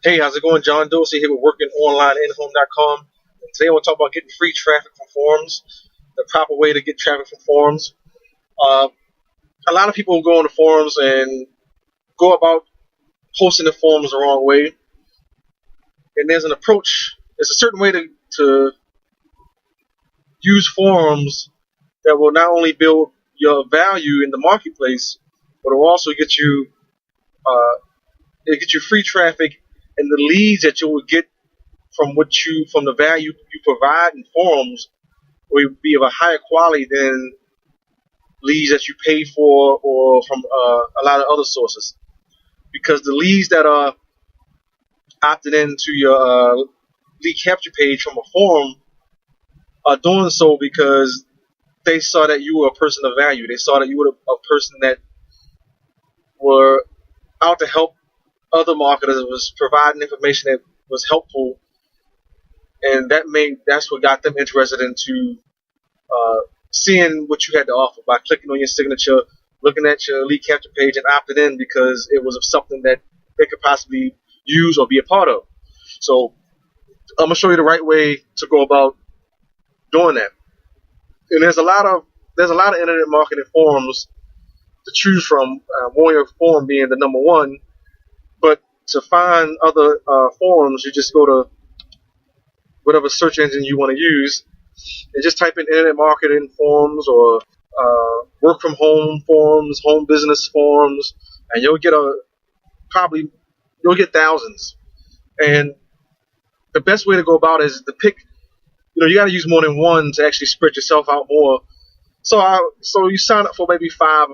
Hey, how's it going? John Dorsey here with workingonlineinhome.com. And today I want to talk about getting free traffic from forums, the proper way to get traffic from forums. Uh, a lot of people go on the forums and go about posting the forums the wrong way. And there's an approach, there's a certain way to use forums that will not only build your value in the marketplace, but it will also uh, get you free traffic and the leads that you will get from the value you provide in forums will be of a higher quality than leads that you pay for or from a lot of other sources. Because the leads that are opted into your lead capture page from a forum are doing so because they saw that you were a person of value. They saw that you were a person that were out to help other marketers, was providing information that was helpful, and that's what got them interested into seeing what you had to offer by clicking on your signature, looking at your lead capture page, and opted in because it was of something that they could possibly use or be a part of. So I'm gonna show you the right way to go about doing that. And there's a lot of internet marketing forums to choose from. Warrior Forum being the number one, but to find other forums, you just go to whatever search engine you want to use and just type in internet marketing forums or work from home forums, home business forums, and probably you'll get thousands. And the best way to go about it is to pick. You got to use more than one to actually spread yourself out more. So you sign up for maybe five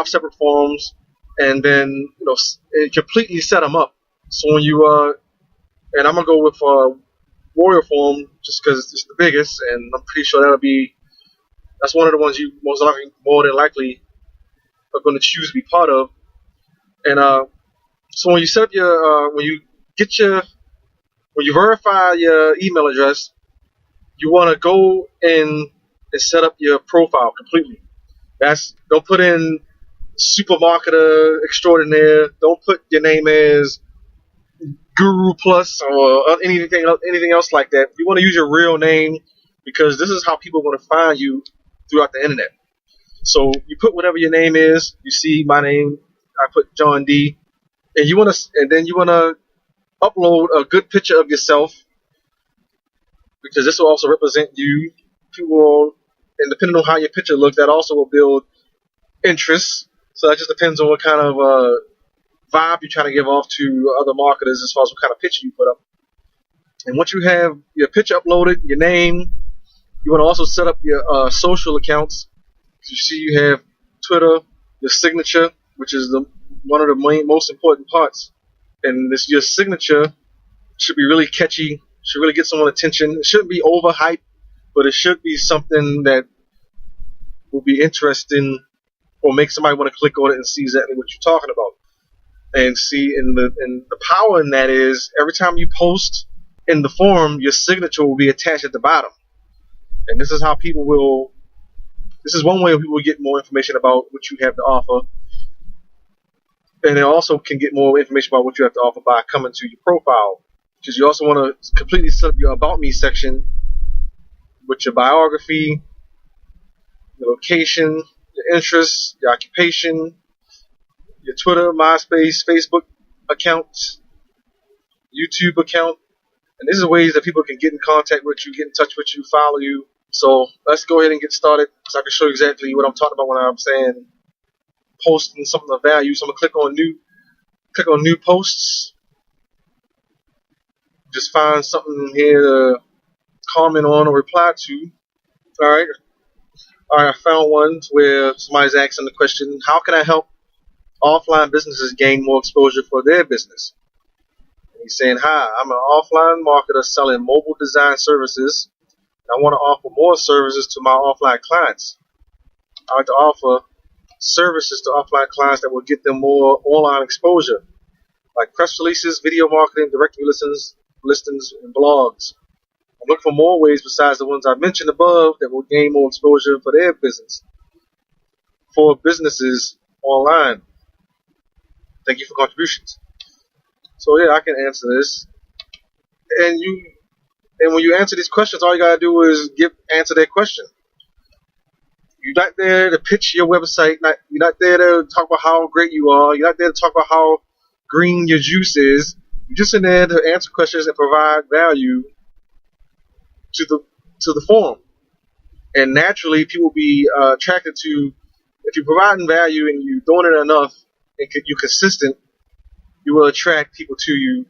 separate forums, and then completely set them up. So when and I'm gonna go with Warrior Forum just because it's the biggest, and I'm pretty sure that's one of the ones you more than likely are going to choose to be part of. And so when you set up when you verify your email address, you want to go in and set up your profile completely. Don't put in supermarketer extraordinaire. Don't put your name as Guru Plus or anything else like that. You want to use your real name because this is how people are going to find you throughout the internet. So you put whatever your name is. You see my name. I put John D. And then you want to upload a good picture of yourself because this will also represent you. And depending on how your picture looks, that also will build interest. So that just depends on what kind of vibe you're trying to give off to other marketers as far as what kind of picture you put up. And once you have your picture uploaded, your name, you want to also set up your social accounts. You see you have Twitter, your signature, which is one of the most important parts. And your signature should be really catchy, should really get someone's attention. It shouldn't be overhyped, but it should be something that will be interesting or make somebody want to click on it and see exactly what you're talking about. And see, and the power in that is every time you post in the forum, your signature will be attached at the bottom. And this is one way people will get more information about what you have to offer. And they also can get more information about what you have to offer by coming to your profile. Because you also want to completely set up your About Me section with your biography, your location, your interests, your occupation, your Twitter, MySpace, Facebook account, YouTube account. And these are ways that people can get in contact with you, get in touch with you, follow you. So let's go ahead and get started so I can show you exactly what I'm talking about when I'm saying posting something of value. So I'm going to click on new posts. Just find something here to comment on or reply to. Alright, I found one where somebody's asking the question, how can I help offline businesses gain more exposure for their business? And he's saying, hi, I'm an offline marketer selling mobile design services. And I want to offer more services to my offline clients. I like to offer services to offline clients that will get them more online exposure, like press releases, video marketing, directory listings, and blogs. I'm looking for more ways besides the ones I mentioned above that will gain more exposure for their business, for businesses online. Thank you for contributions. So yeah, I can answer this. And when you answer these questions, all you gotta do is answer that question. You're not there to pitch your website. You're not there to talk about how great you are. You're not there to talk about how green your juice is. You're just in there to answer questions and provide value to the forum. And naturally, people will be attracted to, if you're providing value and you're doing it enough and you're consistent, you will attract people to you.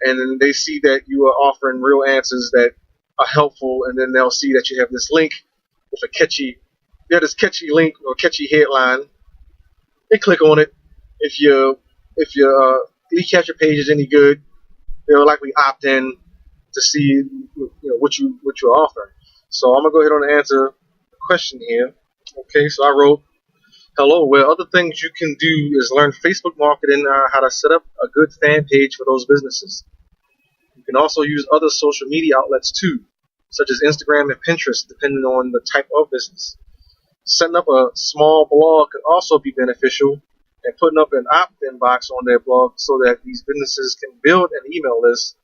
And then they see that you are offering real answers that are helpful, and then they'll see that you have this link with this catchy link or catchy headline. They click on it. If your lead capture page is any good, they'll likely opt in to see what you're offering. So I'm gonna go ahead and answer the question here. Okay, so I wrote, hello, where other things you can do is learn Facebook marketing, how to set up a good fan page for those businesses. You can also use other social media outlets too, such as Instagram and Pinterest, depending on the type of business. Setting up a small blog can also be beneficial, and putting up an opt-in box on their blog so that these businesses can build an email list.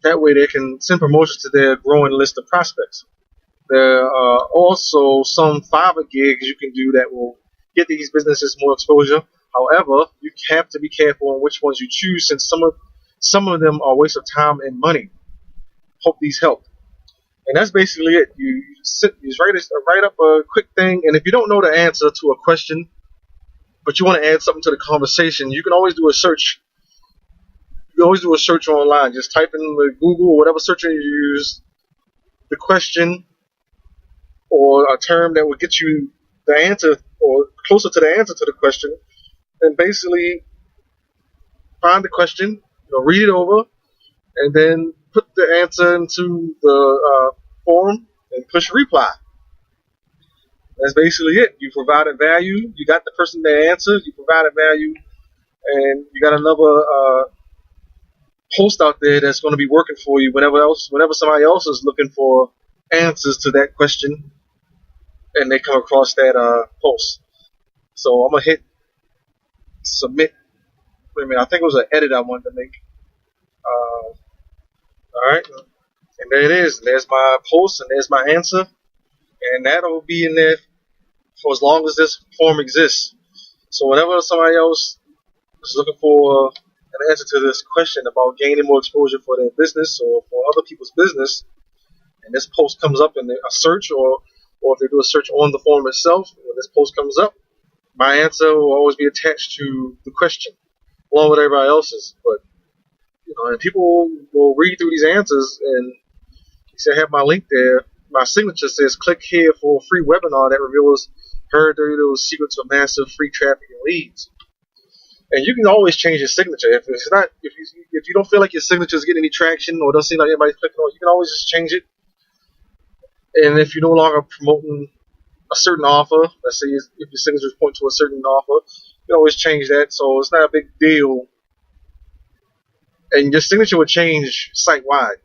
That way they can send promotions to their growing list of prospects. There are also some fiber gigs you can do that will get these businesses more exposure. However, you have to be careful on which ones you choose, since some of them are a waste of time and money. Hope these help. And that's basically it. You write up a quick thing, and if you don't know the answer to a question, but you want to add something to the conversation, you can always do a search. You can always do a search online. Just type in Google or whatever search engine you use, the question or a term that will get you the answer or closer to the answer to the question, and basically find the question, read it over, and then put the answer into the forum and push reply. That's basically it. You provided value. You got the person that answered. You provided value, and you got another post out there that's going to be working for you whenever somebody else is looking for answers to that question, and they come across that post. So I'm gonna hit submit. Wait a minute. I think it was an edit I wanted to make. All right, and there it is. There's my post, and there's my answer, and that'll be in there for as long as this form exists. So whenever somebody else is looking for an answer to this question about gaining more exposure for their business or for other people's business, and this post comes up in a search, or if they do a search on the form itself, when this post comes up, my answer will always be attached to the question, along with everybody else's. But and people will read through these answers, and you see I have my link there. My signature says, click here for a free webinar that reveals her dirty little secrets of massive free traffic and leads. And you can always change your signature. If you don't feel like your signature is getting any traction or doesn't seem like anybody's clicking on it, you can always just change it. And if you're no longer promoting a certain offer, let's say if your signatures point to a certain offer, you can always change that. So it's not a big deal. And your signature will change site-wide.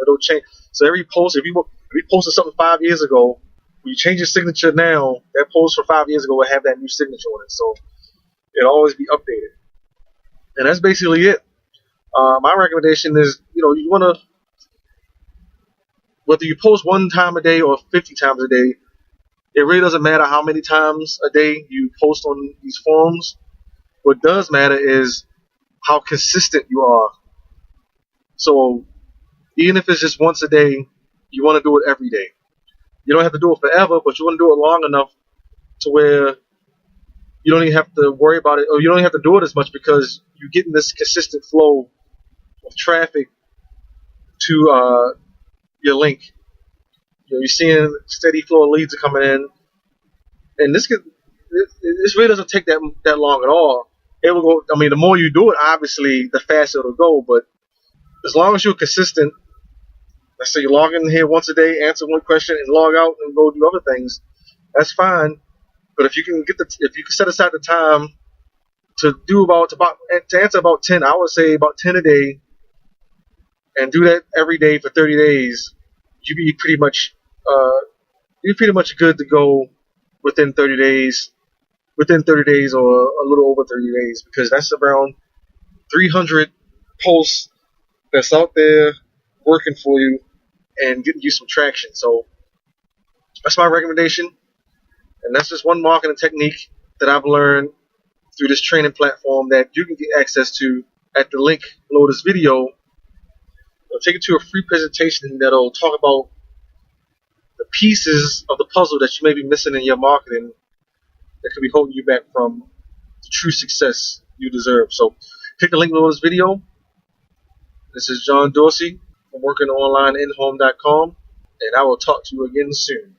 It'll change. So every post, if you posted something 5 years ago, when you change your signature now, that post for 5 years ago will have that new signature on it. So it'll always be updated. And that's basically it. My recommendation is, you want to, whether you post 1 time a day or 50 times a day, it really doesn't matter how many times a day you post on these forums. What does matter is how consistent you are. So even if it's just once a day, you want to do it every day. You don't have to do it forever, but you want to do it long enough to where you don't even have to worry about it, or you don't even have to do it as much, because you're getting this consistent flow of traffic to your link. You're seeing steady flow of leads are coming in, and this really doesn't take that long at all. It will go. I mean, the more you do it, obviously, the faster it'll go. But as long as you're consistent, let's say you log in here once a day, answer one question, and log out and go do other things, that's fine. But if you can set aside the time to answer about 10, I would say about 10 a day, and do that every day for 30 days, you'd be pretty much good to go within 30 days. Within 30 days or a little over 30 days, because that's around 300 posts that's out there working for you and getting you some traction. So that's my recommendation. And that's just one marketing technique that I've learned through this training platform that you can get access to at the link below this video. It'll take you to a free presentation that'll talk about the pieces of the puzzle that you may be missing in your marketing that could be holding you back from the true success you deserve. So click the link below this video. This is John Dorsey from workingonlineinhome.com, and I will talk to you again soon.